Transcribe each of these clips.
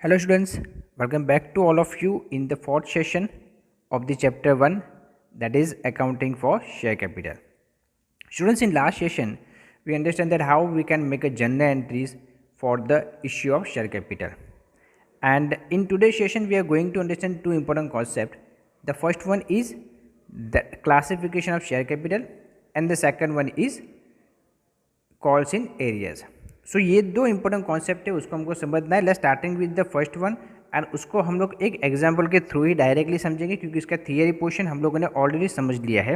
Hello students, welcome back to all of you in the fourth session of the chapter 1, that is accounting for share capital. Students, in last session we understand that how we can make a journal entries for the issue of share capital. And in today's session we are going to understand two important concepts. The first one is the classification of share capital and the second one is calls in arrears. So ये दो important concept है, उसको हमको समझना है. Let's starting with the first one and उसको हम लोग एक एग्जांपल के थ्रू ही डायरेक्टली समझेंगे क्योंकि इसका थियरी पोर्शन हम लोगों ने ऑलरेडी समझ लिया है.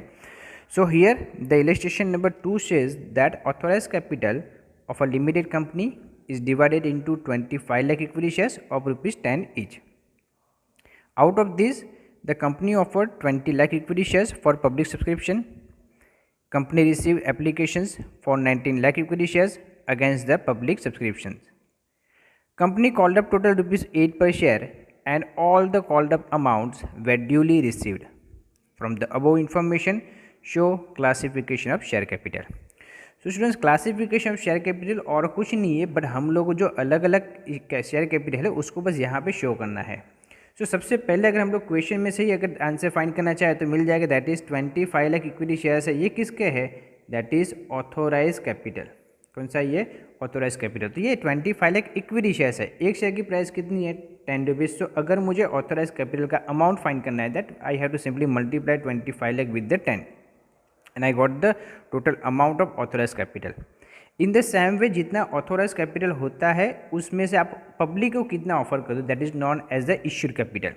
So here the illustration number 2 says that authorise capital of a limited company is divided into 25 lakh equity shares of ₹10 each. Out of this, the company offered 20 lakh equity shares for public subscription. Company received applications for 19 lakh equity shares against the public subscriptions. Company called up total ₹8 per share and all the called up amounts were duly received. From the above information, show classification of share capital. So students, classification of share capital और कुछ नहीं है but हम लोग जो अलग अलग share capital है उसको बस यहाँ पे शो करना है. सो सबसे पहले अगर हम लोग क्वेश्चन में से ही अगर आंसर फाइंड करना चाहे तो मिल जाएगा. That is 25 lakh equity shares है. ये किसके है? That is authorise capital. कौन सा? ये ऑथोराइज कैपिटल. तो ये 25 लाख इक्विटी शेयर्स है. एक शेयर की प्राइस कितनी है? ₹10. सो अगर मुझे ऑथोराइज कैपिटल का अमाउंट फाइंड करना है that I have to simply multiply 25 lakh with the 10 and I got the total amount of authorized capital. In the same way, जितना authorized capital होता है उसमें से आप पब्लिक को कितना ऑफर कर दो that is known as the issued capital.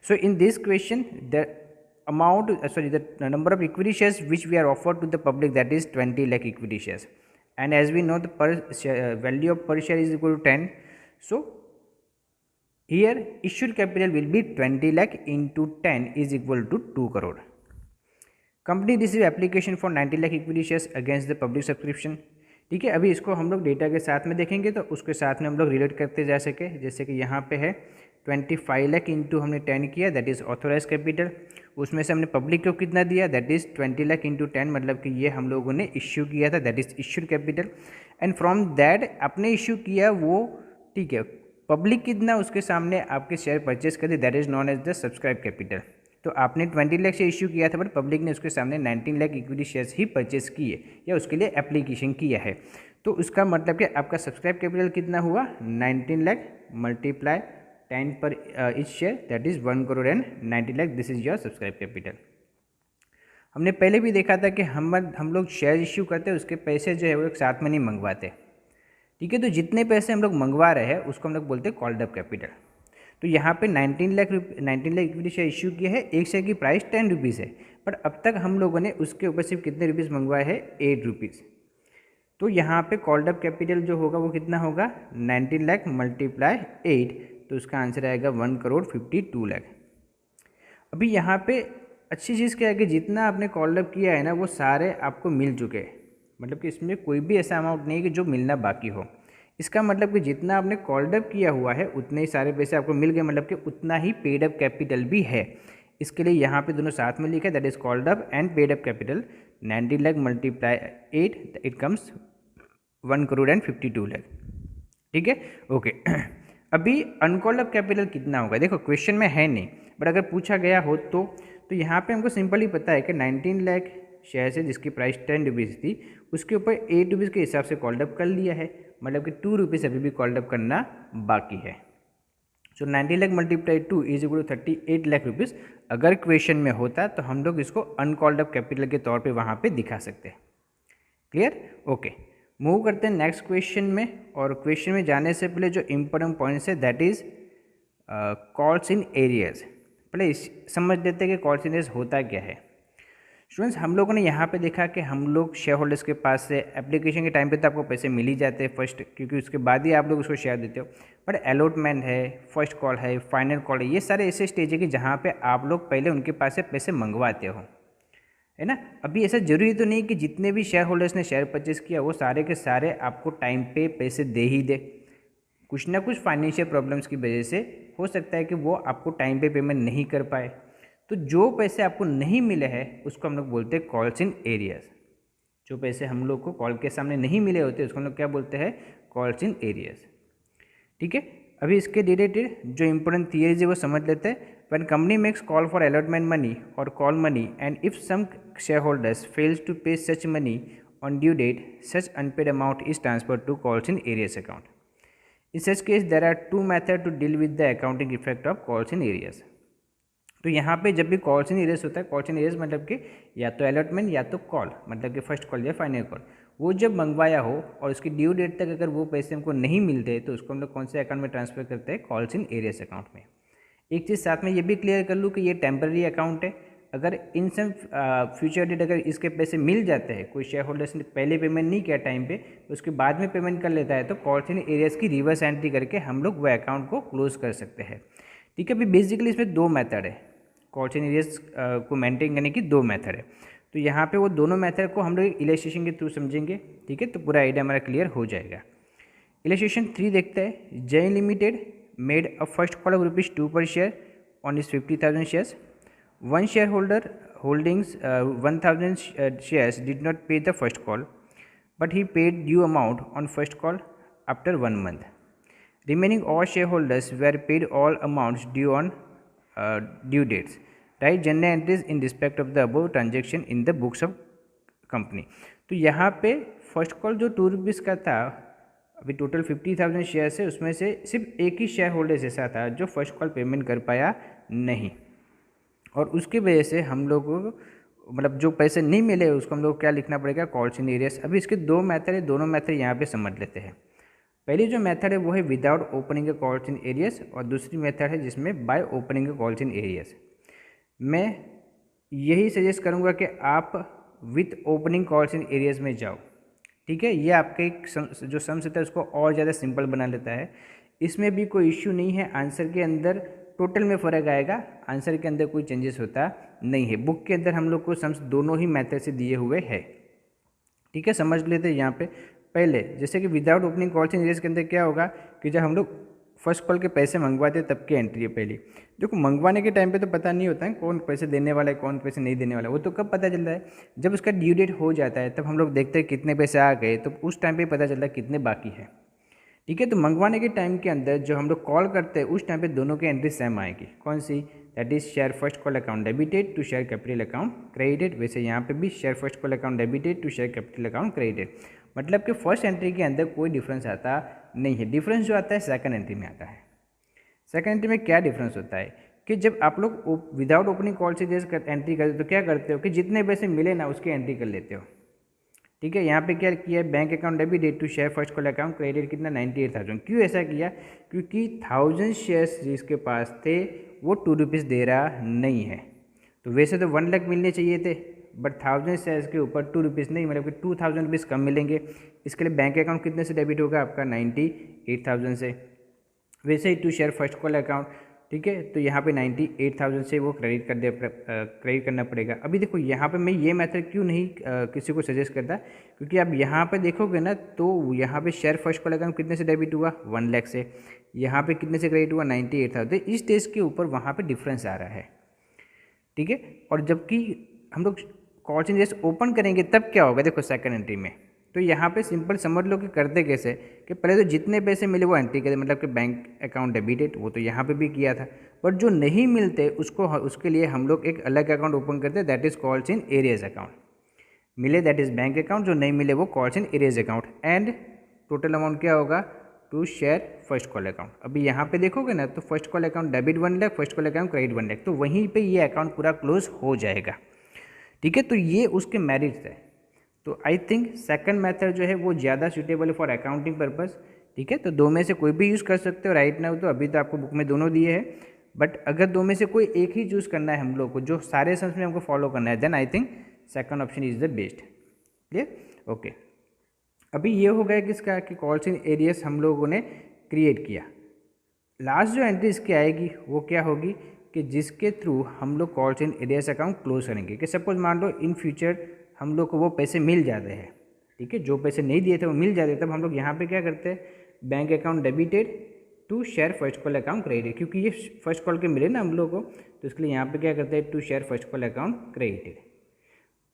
So in this question the amount the number of equity shares which we are offered to the public that is 20 lakh equity shares, and as we know the value of per share is equal to 10. So here issued capital will be 20 lakh into 10 is equal to 2 crore. Company receive application for 90 lakh equity shares against the public subscription. ठीक है, अभी इसको हम लोग data के साथ में देखेंगे तो उसके साथ में हम लोग रिलेट करते जा सके. जैसे कि यहाँ पे है 25 लाख इंटू हमने 10 किया दैट इज़ ऑथोराइज कैपिटल. उसमें से हमने पब्लिक को कितना दिया दैट इज़ 20 लाख इंटू 10, मतलब कि ये हम लोगों ने इश्यू किया था that is issued capital. And from that आपने इश्यू किया वो, ठीक है, पब्लिक कितना उसके सामने आपके शेयर परचेज कर दिए that is known as the subscribe capital. तो आपने 20 लाख से इश्यू किया था बट पब्लिक ने उसके सामने 19 लाख इक्विटी शेयर्स ही परचेस किए या उसके लिए एप्लीकेशन किया है. तो उसका मतलब कि आपका सब्सक्राइब कैपिटल कितना हुआ? 19 लाख मल्टीप्लाई 10 पर etch share that is 1 crore and 90 lakh. This is your subscribe capital. हमने पहले भी देखा था कि हम लोग शेयर इश्यू करते हैं उसके पैसे जो है वो एक साथ में नहीं मंगवाते. ठीक है, तो जितने पैसे हम लोग मंगवा रहे हैं उसको हम लोग बोलते हैं कॉल्ड अप कैपिटल. तो यहाँ पे 19 लाख इक्विटी शेयर इश्यू किया है. एक शेयर की प्राइस ₹10 है बट अब तक हम लोगों ने उसके ऊपर सिर्फ कितने रुपीज़ मंगवाए हैं? ₹8. तो यहाँ पे कॉल्ड अप कैपिटल जो होगा वो कितना होगा? 19 लाख मल्टीप्लाई 8, तो उसका आंसर आएगा 1 करोड़ 52 लाख. अभी यहाँ पे अच्छी चीज़ क्या है कि जितना आपने कॉल्ड अप किया है ना वो सारे आपको मिल चुके हैं. मतलब कि इसमें कोई भी ऐसा अमाउंट नहीं है कि जो मिलना बाकी हो. इसका मतलब कि जितना आपने कॉल्ड अप किया हुआ है उतने ही सारे पैसे आपको मिल गए, मतलब कि उतना ही पेड अप कैपिटल भी है. इसके लिए यहाँ पे दोनों साथ में लिखा है that is called up and paid up capital. 90 lakh multiply 8 it comes 1 crore and 52 lakh. ठीक है, ओके. अभी अनकॉल्ड अप कैपिटल कितना होगा? देखो क्वेश्चन में है नहीं बट अगर पूछा गया हो तो यहाँ पे हमको सिंपली पता है कि 19 लाख शेयर है जिसकी प्राइस ₹10 थी, उसके ऊपर ₹8 के हिसाब से कॉल्ड अप कर लिया है, मतलब कि ₹2 अभी भी कॉल्ड अप करना बाकी है. So 90 lakh multiply 2 is equal to 38 lakh rupees. अगर क्वेश्चन में होता तो हम लोग इसको अनकॉल्ड अप कैपिटल के तौर पे वहाँ पे दिखा सकते हैं. क्लियर? ओके, मूव करते हैं नेक्स्ट क्वेश्चन में. और क्वेश्चन में जाने से पहले जो इम्पोर्टेंट पॉइंट्स है that is calls in areas. पहले समझ लेते हैं कि कॉल्स इन एरियाज होता क्या है. स्टूडेंट्स, हम लोगों ने यहाँ पे देखा कि हम लोग शेयर होल्डर्स के पास से एप्लीकेशन के टाइम पे तो आपको पैसे मिल ही जाते हैं फर्स्ट, क्योंकि उसके बाद ही आप लोग उसको शेयर देते हो. बट अलॉटमेंट है, फर्स्ट कॉल है, फाइनल कॉल है, ये सारे ऐसे स्टेज है कि जहाँ पे आप लोग पहले उनके पास से पैसे मंगवाते हो, है ना. अभी ऐसा जरूरी तो नहीं कि जितने भी शेयर होल्डर्स ने शेयर परचेस किया वो सारे के सारे आपको टाइम पे पैसे दे ही दे. कुछ ना कुछ फाइनेंशियल प्रॉब्लम्स की वजह से हो सकता है कि वो आपको टाइम पे पेमेंट नहीं कर पाए. तो जो पैसे आपको नहीं मिले हैं उसको हम लोग बोलते हैं कॉल्स इन एरियाज. जो पैसे हम लोग को कॉल के सामने नहीं मिले होते उसको हम लोग क्या बोलते हैं? Calls in areas. ठीक है, अभी इसके रिलेटेड जो इंपॉर्टेंट थियरीज है वो समझ लेते हैं। When company makes call for allotment money और call money and if some share holders fails to pay such money on due date, such unpaid amount is transfer to calls in arrears account. In such case there are two method to deal with the accounting effect of calls in arrears. तो यहाँ पे जब भी calls in areas होता है, calls in areas मतलब कि या तो अलॉटमेंट या तो कॉल, मतलब कि फर्स्ट कॉल या फाइनल कॉल, वो जब मंगवाया हो और उसकी ड्यू डेट तक अगर वो पैसे हमको नहीं मिलते तो उसको हम लोग कौन से अकाउंट में ट्रांसफर करते हैं, कॉल्स इन एरियस अकाउंट में। एक चीज़ साथ में ये भी क्लियर कर लूँ कि ये टेम्पररी अकाउंट है। अगर इन सम फ्यूचर डेट अगर इसके पैसे मिल जाते हैं, कोई शेयर होल्डर्स ने पहले पेमेंट नहीं किया टाइम पे, तो उसके बाद में पेमेंट कर लेता है, तो कॉल्स इन एरियस की रिवर्स एंट्री करके हम लोग वह अकाउंट को क्लोज कर सकते हैं। ठीक है, अभी बेसिकली इसमें दो मेथड है, कॉल्स इन एरियस को मेंटेन करने की दो मेथड है। तो यहाँ पे वो दोनों मेथड को हम लोग इलस्ट्रेशन के थ्रू समझेंगे। ठीक है, तो पूरा आइडिया हमारा क्लियर हो जाएगा। इलस्ट्रेशन 3 देखते हैं। जय limited made a first call of ₹2 per share on its 50,000 shares. One shareholder holdings 1,000 shares did not pay the first call, but he paid due amount on first call after 1 month. Remaining all shareholders were paid all amounts due on due dates. Write general entries in respect of the above transaction in the books of company. तो यहाँ पे first call जो ₹2 का था, अभी total 50,000 shares है, उसमें से सिर्फ एक ही शेयर होल्डर्स ऐसा था जो फर्स्ट कॉल पेमेंट कर पाया नहीं, और उसकी वजह से हम लोग को मतलब जो पैसे नहीं मिले उसको हम लोग क्या लिखना पड़ेगा, कॉल्स इन एरियस। अभी इसके दो मेथड है, दोनों मेथड यहाँ पे समझ लेते हैं। पहली जो मेथड है वो है without opening A calls in areas, और दूसरी मेथड है जिसमें by opening A calls in areas. मैं यही सजेस्ट करूँगा कि आप with opening calls in areas में जाओ। ठीक है, ये आपके एक जो सम्स होता है उसको और ज़्यादा सिंपल बना लेता है। इसमें भी कोई इश्यू नहीं है, आंसर के अंदर टोटल में फ़र्क आएगा, आंसर के अंदर कोई चेंजेस होता नहीं है। बुक के अंदर हम लोग को सम्स दोनों ही मेथड से दिए हुए है। ठीक है, समझ लेते हैं यहाँ पे। पहले जैसे कि without opening calls in areas के अंदर क्या होगा कि जब हम लोग फर्स्ट कॉल के पैसे मंगवाते तब की एंट्री है पहली। देखो मंगवाने के टाइम पे तो पता नहीं होता है कौन पैसे देने वाला है कौन पैसे नहीं देने वाला है, वो तो कब पता चलता है, जब उसका ड्यू डेट हो जाता है तब हम लोग देखते हैं कितने पैसे आ गए, तो उस टाइम पे पता चलता है कितने बाकी है। ठीक है, तो मंगवाने के टाइम के अंदर जो हम लोग कॉल करते हैं उस टाइम पे दोनों की एंट्री सेम आएगी। कौन सी, that is share first call account debited to share capital account credited. वैसे यहाँ पे भी share first call account debited to share capital account credited, मतलब कि फर्स्ट एंट्री के अंदर कोई डिफरेंस आता नहीं है। डिफरेंस जो आता है सेकंड एंट्री में आता है। सेकंड एंट्री में क्या डिफरेंस होता है कि जब आप लोग विदाउट ओपनिंग कॉल से जैसे एंट्री करते हो तो क्या करते हो कि जितने पैसे मिले ना उसकी एंट्री कर लेते हो। ठीक है, यहाँ पे क्या किया, bank account debited to share first call account credit कितना 98,000। क्यों ऐसा किया, क्योंकि 1000 शेयर्स जिसके पास थे वो ₹2 दे रहा नहीं है। तो वैसे तो 1 लाख मिलने चाहिए थे, बट 1000 शेयर्स के ऊपर ₹2 नहीं, मतलब कि ₹2000 कम मिलेंगे। इसके लिए बैंक अकाउंट कितने से डेबिट होगा आपका 98,000 से। वैसे ही to share first call account, ठीक है, तो यहाँ पे 98,000 से वो क्रेडिट करना पड़ेगा। अभी देखो यहाँ पे मैं ये मेथड क्यों नहीं किसी को सजेस्ट करता, क्योंकि आप यहाँ पे देखोगे ना तो यहाँ पे शेयर फर्स्ट कॉल अकाउंट कितने से डेबिट हुआ 1 लाख से, यहाँ पे कितने से क्रेडिट हुआ 98,000। तो इस स्टेज के ऊपर वहाँ पे डिफरेंस आ रहा है। ठीक है, और जबकि हम लोग कॉल्स इन एरियस ओपन करेंगे तब क्या होगा, देखो सेकंड एंट्री में तो यहाँ पे सिंपल समझ लो कि करते कैसे कि पहले तो जितने पैसे मिले वो एंट्री करते, मतलब कि बैंक अकाउंट डेबिटेड, वो तो यहाँ पे भी किया था, बट जो नहीं मिलते उसके लिए हम लोग एक अलग अकाउंट ओपन करते हैं, that is calls in arrears account. मिले दैट इज बैंक अकाउंट, जो नहीं मिले वो calls in arrears account, and total amount क्या होगा to share first call account. अभी यहाँ पे देखोगे ना तो first call account debit 1 lakh, first call account credit 1 lakh, तो वहीं पे ये अकाउंट पूरा क्लोज हो जाएगा। ठीक है, तो ये उसके मेरिट्स है। तो आई थिंक सेकंड मेथड जो है वो ज़्यादा सूटेबल है फॉर अकाउंटिंग पर्पस। ठीक है, तो दो में से कोई भी यूज़ कर सकते हो राइट नाउ। तो अभी तो आपको बुक में दोनों दिए हैं, बट अगर दो में से कोई एक ही चूज़ करना है हम लोग को, जो सारे सम्स में हमको फॉलो करना है, then I think second option is the best. Clear, okay. अभी ये हो गया किसका कि कॉल्स इन एरियस हम लोगों ने क्रिएट किया। लास्ट जो एंट्री इसकी आएगी वो क्या होगी कि जिसके थ्रू हम लोग calls in arrears account close करेंगे। कि सपोज मान लो इन फ्यूचर हम लोग को वो पैसे मिल जाते हैं, ठीक है, जो पैसे नहीं दिए थे वो मिल जाते, तब हम लोग यहाँ पे क्या करते हैं, bank account debited to share first call account credit, क्योंकि ये फर्स्ट कॉल के मिले ना हम लोग को, तो इसके लिए यहाँ पे क्या करते हैं to share first call account credited.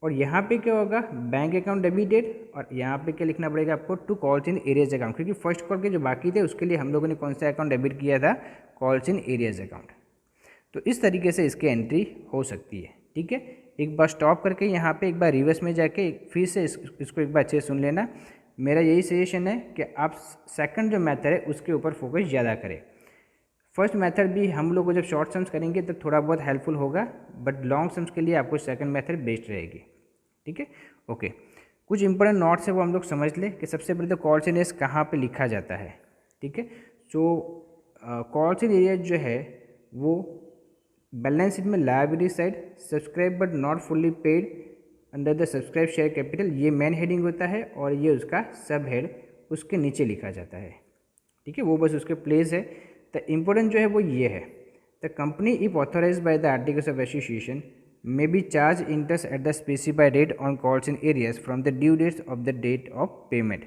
और यहाँ पे क्या होगा, बैंक अकाउंट डेबिटेड, और यहाँ पे क्या लिखना पड़ेगा आपको, to calls in arrears account, क्योंकि फर्स्ट कॉल के जो बाकी थे उसके लिए हम लोगों ने कौन सा अकाउंट डेबिट किया था, कॉल्स इन एरियर्स अकाउंट। तो इस तरीके से इसकी एंट्री हो सकती है। ठीक है, एक बार स्टॉप करके यहाँ पे एक बार रिवर्स में जाके फिर से इसको एक बार अच्छे से सुन लेना। मेरा यही सजेशन है कि आप सेकंड जो मेथड है उसके ऊपर फोकस ज़्यादा करें। फर्स्ट मेथड भी हम लोग को जब शॉर्ट सम्स करेंगे तो थोड़ा बहुत हेल्पफुल होगा, बट लॉन्ग सम्स के लिए आपको सेकंड मेथड बेस्ट रहेगी। ठीक है, ओके। कुछ इंपॉर्टेंट नोट्स है वो हम लोग समझ लें कि सबसे पहले तो कॉल्स इन एरियर्स कहाँ पे लिखा जाता है। ठीक है, सो कॉल्स इन एरियर्स जो है वो बैलेंस शीट में liability side subscribe but not fully paid under the subscribe share capital, ये मेन हेडिंग होता है और ये उसका सब हेड उसके नीचे लिखा जाता है। ठीक है, वो बस उसके प्लेस है। द इम्पोर्टेंट जो है वो ये है, the company if authorise by the articles of association may be charge interest at the specified rate on calls in arrears from the due dates of the date of payment.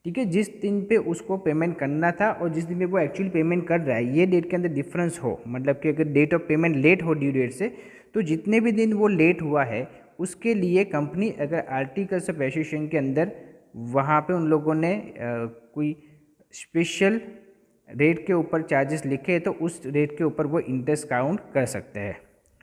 ठीक है, जिस दिन पे उसको पेमेंट करना था और जिस दिन पे वो एक्चुअली पेमेंट कर रहा है, ये डेट के अंदर डिफरेंस हो, मतलब कि अगर डेट ऑफ पेमेंट लेट हो ड्यू डेट से, तो जितने भी दिन वो लेट हुआ है उसके लिए कंपनी अगर आर्टिकल्स ऑफ एसोसिएशन के अंदर वहाँ पे उन लोगों ने कोई स्पेशल रेट के ऊपर चार्जेस लिखे तो उस रेट के ऊपर वो इंटरेस्ट काउंट कर सकते हैं।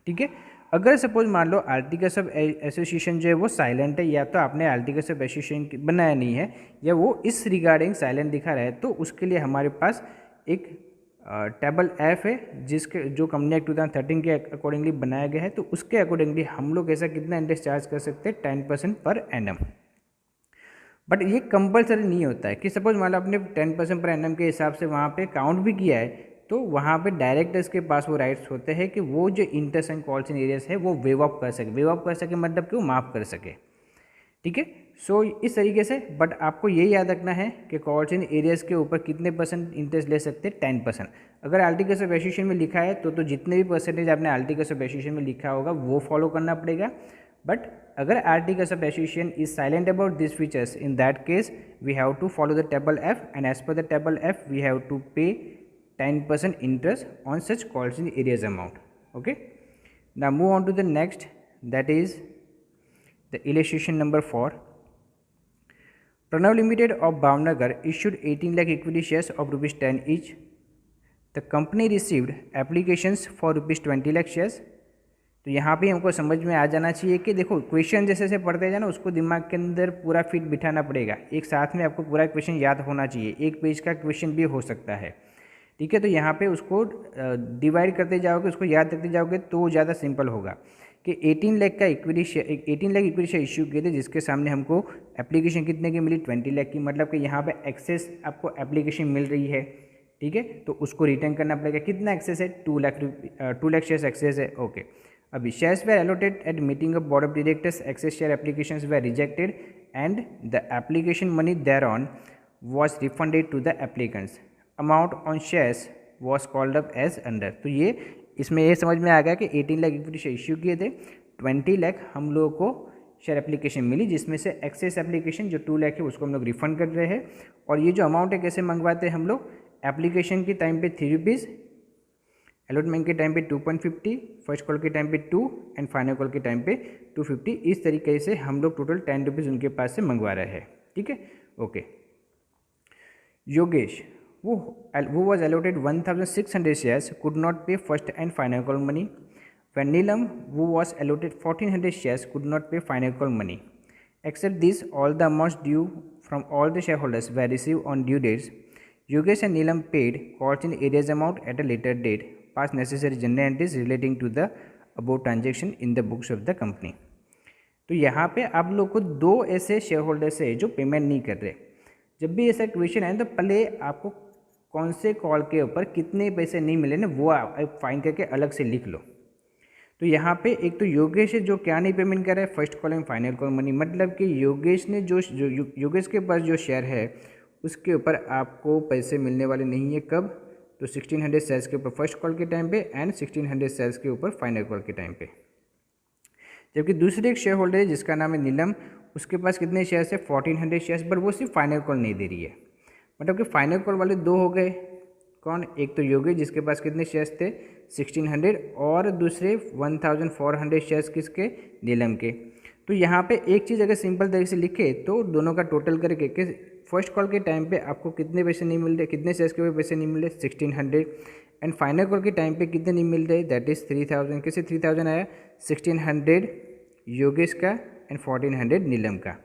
ठीक है, अगर सपोज मान लो आर्टिकल्स ऑफ एसोसिएशन जो है वो साइलेंट है, या तो आपने आर्टिकल्स ऑफ एसोसिएशन बनाया नहीं है या वो इस रिगार्डिंग साइलेंट दिखा रहा है, तो उसके लिए हमारे पास एक टेबल एफ है जिसके जो कंपनी एक्ट 2013 के अकॉर्डिंगली बनाया गया है। तो उसके अकॉर्डिंगली हम लोग ऐसा कितना इंटरेस्ट चार्ज कर सकते हैं, 10% पर एनम। बट ये कंपलसरी नहीं होता है कि सपोज मान लो आपने 10% पर एनम के हिसाब से वहाँ पे काउंट भी किया है, तो वहाँ पे डायरेक्टर्स के पास वो राइट्स होते हैं कि वो जो interest and calls in arrears है वो वेव ऑफ कर सके। वेव ऑफ कर सके मतलब कि वो माफ़ कर सके। ठीक है, सो इस तरीके से, बट आपको ये याद रखना है कि कॉल्स इन एरियर्स के ऊपर कितने % इंटरेस्ट ले सकते हैं, 10%। अगर आर्टिकल्स ऑफ एसोसिएशन में लिखा है तो जितने भी परसेंटेज आपने आर्टिकल्स ऑफ एसोसिएशन में लिखा होगा वो फॉलो करना पड़ेगा। बट अगर articles of association is silent about this features, in that case we have to follow the table F, and as per the table F we have to pay 10% interest on such calls in arrears amount. Okay, now move on to the next, that is the illustration number 4. Pranav Limited of Bhavnagar issued 18 lakh equity shares of rupees 10 each. The company received applications for rupees 20 lakh shares. तो यहाँ पे हमको समझ में आ जाना चाहिए कि देखो क्वेश्चन जैसे से पढ़ते जाना उसको दिमाग के अंदर पूरा फिट बिठाना पड़ेगा। एक साथ में आपको पूरा क्वेश्चन याद होना चाहिए, एक पेज का क्वेश्चन भी हो सकता है। ठीक है, तो यहाँ पे उसको डिवाइड करते जाओगे, उसको याद करते जाओगे तो ज़्यादा सिंपल होगा कि 18 लाख का equity share, 18 lakh equity share issue किए थे, जिसके सामने हमको एप्लीकेशन कितने की मिली, 20 लाख की। मतलब कि यहाँ पे एक्सेस आपको एप्लीकेशन मिल रही है। ठीक है, तो उसको रिटर्न करना पड़ेगा। कितना एक्सेस है, 2 लाख शेयर्स एक्सेस है। ओके, अभी shares were allotted at meeting of board of directors, excess share applications were rejected and the application money thereon was refunded to the applicants. Amount on shares was called up as under. तो ये इसमें ये समझ में आ गया कि 18 lakh equity share issue किए थे, 20 लाख हम लोगों को शेयर एप्लीकेशन मिली, जिसमें से एक्सेस एप्लीकेशन जो 2 लाख है उसको हम लोग रिफंड कर रहे हैं। और ये जो अमाउंट है कैसे मंगवाते हैं हम लोग, एप्लीकेशन के टाइम पे 3 रुपीज़, अलॉटमेंट के टाइम पे 2.50, फर्स्ट कॉल के टाइम पे 2 एंड फाइनल कॉल के टाइम पे 250। इस तरीके से हम लोग टोटल 10 रुपीज़ उनके पास से मंगवा रहे हैं। ठीक है, okay. Yogesh who was allotted 1,600 shares could not pay first and final call money, when Neelam, who was allotted 1,400 shares, could not pay final call money. Except this, all the amounts due from all the shareholders were received on due dates. Yogesh and Neelam paid calls in arrears amount at a later date, passed necessary journal entries relating to the above transaction in the books of the company. तो यहाँ पे आप लोग को 2 ऐसे share holders है जो payment नहीं कर रहे। जब भी ऐसा क्वेश्चन आए तो पहले आपको कौन से कॉल के ऊपर कितने पैसे नहीं मिले ना, वो आप फाइन करके अलग से लिख लो। तो यहाँ पे एक तो योगेश है जो क्या नहीं पेमेंट कर रहा है, first call and final call money. मतलब कि योगेश ने जो योगेश के पास जो शेयर है उसके ऊपर आपको पैसे मिलने वाले नहीं है। कब, तो 1600 शेयर्स के ऊपर फर्स्ट कॉल के टाइम पे एंड 1600 शेयर्स के ऊपर फाइनल कॉल के टाइम पे। जबकि दूसरे एक शेयर होल्डर है जिसका नाम है नीलम, उसके पास कितने शेयर्स है, 1400 शेयर्स, बट वो सिर्फ फाइनल कॉल नहीं दे रही है। मतलब कि फाइनल कॉल वाले 2 हो गए। कौन, एक तो योगेश जिसके पास कितने शेयर्स थे, 1600, और दूसरे 1400 शेयर्स किसके, नीलम के। तो यहाँ पे एक चीज़ अगर सिंपल तरीके से लिखे तो दोनों का टोटल करके कि फर्स्ट कॉल के टाइम पे आपको कितने पैसे नहीं मिल रहे, कितने शेयर्स के ऊपर पैसे नहीं मिल रहे 1600, एंड फाइनल कॉल के टाइम पे कितने नहीं मिल रहे, दैट इज़ 3000। कैसे 3000 आया, 1600 योगेश का एंड 1400 नीलम का।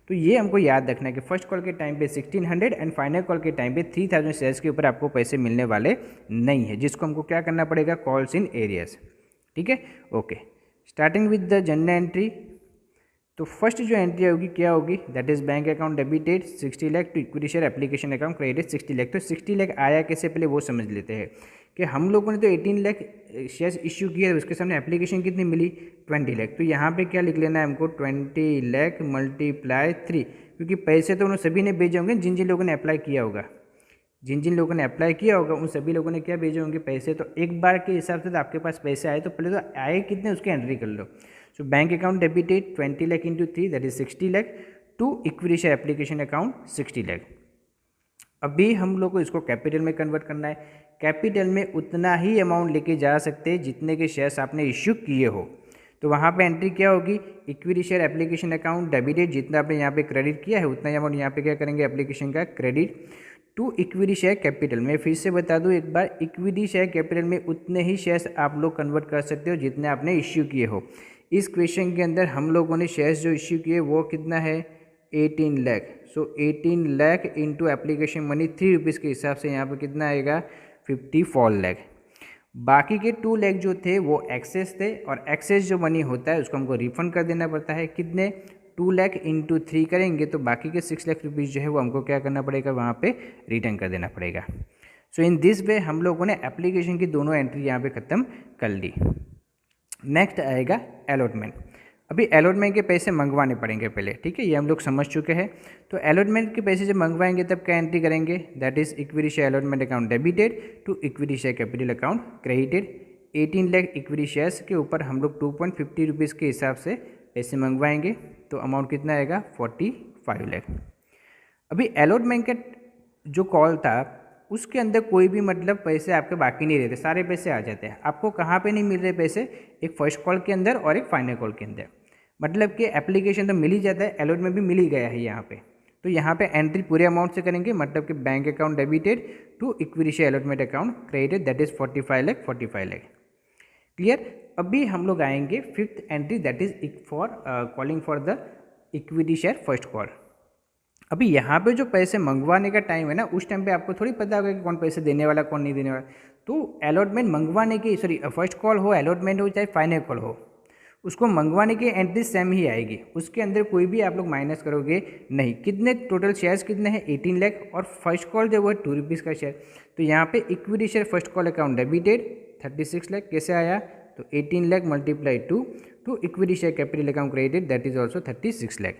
तो ये हमको याद रखना है कि फर्स्ट कॉल के टाइम पे 1600 एंड फाइनल कॉल के टाइम पे 3000 शेयर्स के ऊपर आपको पैसे मिलने वाले नहीं है, जिसको हमको क्या करना पड़ेगा, कॉल्स इन एरियर्स। ठीक है, okay. Starting with the general entry, तो फर्स्ट जो एंट्री होगी क्या होगी, that is bank account debited 60 lakh to equity share application account credit 60 lakh. तो 60 लाख आया कैसे, पहले वो समझ लेते हैं कि हम लोगों ने तो 18 लाख शेयर्स इश्यू किया, उसके सामने एप्लीकेशन कितनी मिली 20 लाख। तो यहाँ पे क्या लिख लेना है हमको, 20 लाख मल्टीप्लाई 3, क्योंकि पैसे तो उन्होंने सभी ने भेजे होंगे जिन जिन लोगों ने अप्लाई किया होगा, जिन जिन लोगों ने अप्लाई किया होगा उन सभी लोगों ने क्या भेजे होंगे, पैसे। तो एक बार के हिसाब से तो आपके पास पैसे आए, तो पहले तो आए कितने उसकी एंट्री कर लो। So bank account debited 20 lakh into 3 that is 60 lakh to equity share application account 60 lakh. अभी हम लोग को इसको कैपिटल में कन्वर्ट करना है। कैपिटल में उतना ही अमाउंट लेके जा सकते हैं जितने के शेयर्स आपने इश्यू किए हो। तो वहाँ पे एंट्री क्या होगी, equity share application account debited, जितना आपने यहाँ पे क्रेडिट किया है उतना ही अमाउंट यहाँ पे क्या करेंगे, एप्लीकेशन का credit to equity share capital. मैं फिर से बता दूं एक बार, इक्विटी शेयर कैपिटल में उतने ही शेयर्स आप लोग कन्वर्ट कर सकते हो जितने आपने इश्यू किए हो। इस क्वेश्चन के अंदर हम लोगों ने शेयर्स जो इश्यू किए वो कितना है, 18 लाख। सो 18 lakh into application money 3 rupees के हिसाब से यहाँ पर कितना आएगा, 54 लाख। बाकी के 2 लाख जो थे वो एक्सेस थे, और एक्सेस जो मनी होता है उसको हमको रिफंड कर देना पड़ता है। कितने, 2 लाख इंटू 3 करेंगे तो बाकी के 6 लाख रुपीज़ जो है वो हमको क्या करना पड़ेगा, वहाँ पे रिटर्न कर देना पड़ेगा। सो इन दिस वे हम लोगों ने एप्लीकेशन की दोनों एंट्री यहाँ पे ख़त्म कर ली। नेक्स्ट आएगा अलॉटमेंट। अभी अलॉटमेंट के पैसे मंगवाने पड़ेंगे पहले, ठीक है, ये हम लोग समझ चुके हैं। तो अलॉटमेंट के पैसे जब मंगवाएंगे तब क्या एंट्री करेंगे, that is equity share allotment account debited to equity share capital account credited. 18 lakh equity shares के ऊपर हम लोग 2.50 रुपीज़ के हिसाब से पैसे मंगवाएंगे, तो अमाउंट कितना आएगा, 45 लाख। अभी अलॉटमेंट का जो कॉल था उसके अंदर कोई भी मतलब पैसे आपके बाकी नहीं रहते, सारे पैसे आ जाते हैं। आपको कहाँ पे नहीं मिल रहे पैसे, एक फर्स्ट कॉल के अंदर और एक फाइनल कॉल के अंदर। मतलब कि एप्लीकेशन तो मिल ही जाता है, अलॉटमेंट भी मिल ही गया है यहाँ पे। तो यहाँ पे एंट्री पूरे अमाउंट से करेंगे, मतलब कि bank account debited to equity share allotment account credited that is 45 lakh 45 lakh. Clear. अभी हम लोग आएंगे fifth entry that is for calling for the equity share first call. अभी यहाँ पे जो पैसे मंगवाने का टाइम है ना, उस टाइम पे आपको थोड़ी पता होगा कि कौन पैसे देने वाला कौन नहीं देने वाला। तो अलॉटमेंट मंगवाने की, सॉरी फर्स्ट कॉल हो, अलॉटमेंट हो, चाहे फाइनल कॉल हो, उसको मंगवाने की एंट्री सेम ही आएगी। उसके अंदर कोई भी आप लोग माइनस करोगे नहीं। कितने टोटल शेयर्स कितने हैं, 18 लाख, और फर्स्ट कॉल जो है 2 रुपीज़ का शेयर। तो यहाँ पे equity share first call account debited 36 lakh. कैसे आया, तो 18 lakh multiply 2 to equity share capital account credited that is also 36 lakh.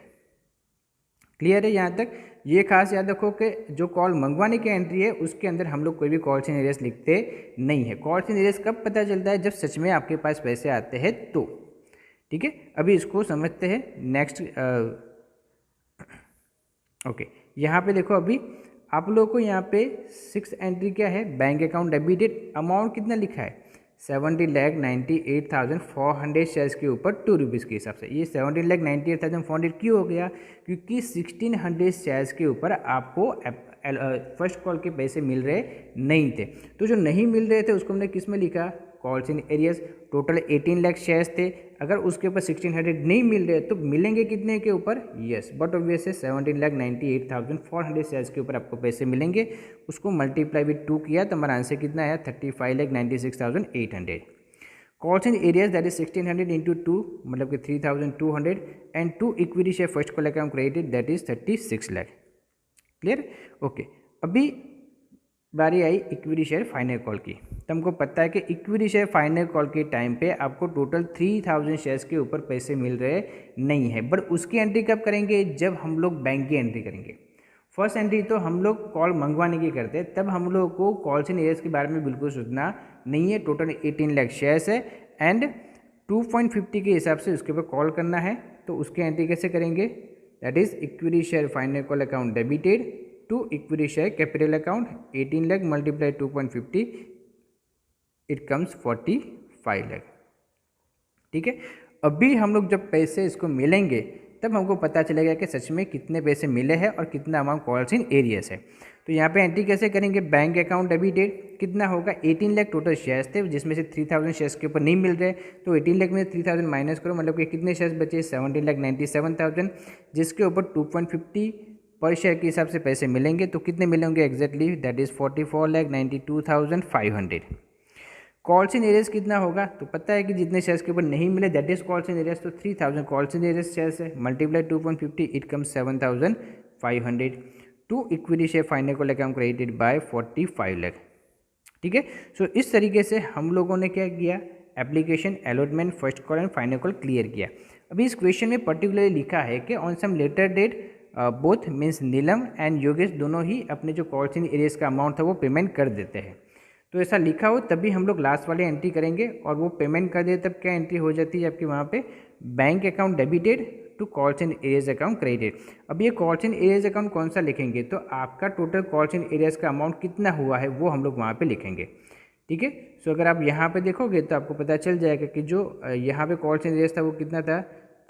Clear है यहाँ तक। ये खास याद रखो कि जो कॉल मंगवाने की एंट्री है उसके अंदर हम लोग कोई भी कॉल्स इन एरियर्स लिखते नहीं है। कॉल्स इन एरियर्स कब पता चलता है, जब सच में आपके पास पैसे आते हैं तो। ठीक है, अभी इसको समझते हैं। नेक्स्ट ओके, यहाँ पे देखो, अभी आप लोगों को यहाँ पे 6 एंट्री क्या है, बैंक अकाउंट डेबिटेड। अमाउंट कितना लिखा है, 70,98,400 शेयर्स के ऊपर 2 रुपीज़ के हिसाब से। ये 70,98,400 क्यों हो गया, क्योंकि 1600 शेयर्स के ऊपर आपको फर्स्ट कॉल के पैसे मिल रहे नहीं थे। तो जो नहीं मिल रहे थे उसको हमने किस में लिखा, calls in arrears. Total 18 lakh shares थे, अगर उसके ऊपर 1600 नहीं मिल रहे तो मिलेंगे कितने के ऊपर, यस, बट ऑब्वियस है 17,98,400 शेयर्स के ऊपर आपको पैसे मिलेंगे। उसको मल्टीप्लाई विद 2 किया तो हमारा आंसर कितना आया, 35,96,800। Calls in arrears that is 1600 into 2 मतलब कि 3,200 and 2 equity share first call account credited that is 36 lakh. Clear, okay. अभी बारी आई इक्विटी शेयर फाइनल कॉल की। तो हमको पता है कि इक्विटी शेयर फाइनल कॉल के टाइम पे आपको टोटल 3000 शेयर्स के ऊपर पैसे मिल रहे नहीं है, बट उसकी एंट्री कब करेंगे, जब हम लोग बैंक की एंट्री करेंगे। फर्स्ट एंट्री तो हम लोग कॉल मंगवाने की करते हैं, तब हम लोग को कॉल्स इन एरियर्स के बारे में बिल्कुल सोचना नहीं है। टोटल 18 लाख शेयर्स है एंड 2.50 के हिसाब से उसके ऊपर कॉल करना है। तो उसकी एंट्री कैसे करेंगे, that is equity share final call account debited to equity share capital account 18 lakh multiply 2.50 it comes 45 lakh. ठीक है, अभी हम लोग जब पैसे इसको मिलेंगे तब हमको पता चलेगा कि सच में कितने पैसे मिले हैं और कितना अमाउंट कॉल्स इन एरियस है। तो यहाँ पे एंट्री कैसे करेंगे, बैंक अकाउंट डेबिट डेट कितना होगा, 18 लाख टोटल शेयर्स थे जिसमें से 3000 शेयर्स के ऊपर नहीं मिल रहे, तो 18 लाख में 3000 माइनस करो, मतलब कि कितने शेयर्स बचे, 17,97,000, जिसके ऊपर 2.50 पर शेयर के हिसाब से पैसे मिलेंगे। तो कितने मिलेंगे exactly, that is 44,92,500। Calls in areas कितना होगा, तो पता है कि जितने शेयर्स के ऊपर नहीं मिले that is calls in arrears, तो 3000 कॉल्स इन एरियस शेयर्स है, multiply 2.50 it comes 7,500 to equity share final call account credited by 45 lakh. ठीक है, सो इस तरीके से हम लोगों ने क्या किया, application, allotment, first call and final call clear किया। अभी इस क्वेश्चन में पर्टिकुलरली लिखा है कि on some later date both means Neelam and Yogesh दोनों ही अपने जो कॉल्स इन एरियस का अमाउंट था वो पेमेंट कर देते हैं। तो ऐसा लिखा हो तभी हम लोग लास्ट वाले एंट्री करेंगे और वो पेमेंट कर दे तब क्या एंट्री हो जाती है आपकी वहाँ पे, bank account debited to calls in arrears account credited. अब ये कॉल्स इन एरियस अकाउंट कौन सा लिखेंगे, तो आपका टोटल कॉल्स इन एरियस का अमाउंट कितना हुआ है वो हम लोग वहाँ पे लिखेंगे। ठीक है, सो अगर आप यहाँ पे देखोगे तो आपको पता चल जाएगा कि जो यहाँ पे कॉल्स इन एरियस था वो कितना था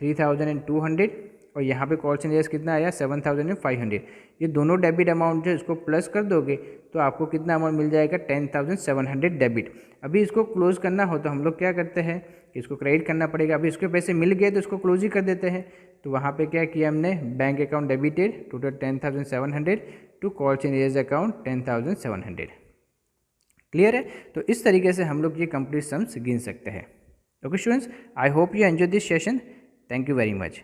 3,200 और यहाँ पे कॉल्स इन एरियस कितना आया 7,500। ये दोनों डेबिट अमाउंट जो इसको प्लस कर दोगे तो आपको कितना अमाउंट मिल जाएगा 10,700 डेबिट। अभी इसको क्लोज करना हो तो हम लोग क्या करते हैं कि इसको क्रेडिट करना पड़ेगा। अभी इसके पैसे मिल गए तो इसको क्लोज ही कर देते हैं। तो वहाँ पे क्या किया हमने, bank account debited total 10,700 to calls in arrears account 10,700। Clear है, तो इस तरीके से हम लोग ये कंप्लीट सम्स गिन सकते हैं। Okay students, I hope you enjoy this session. Thank you very much.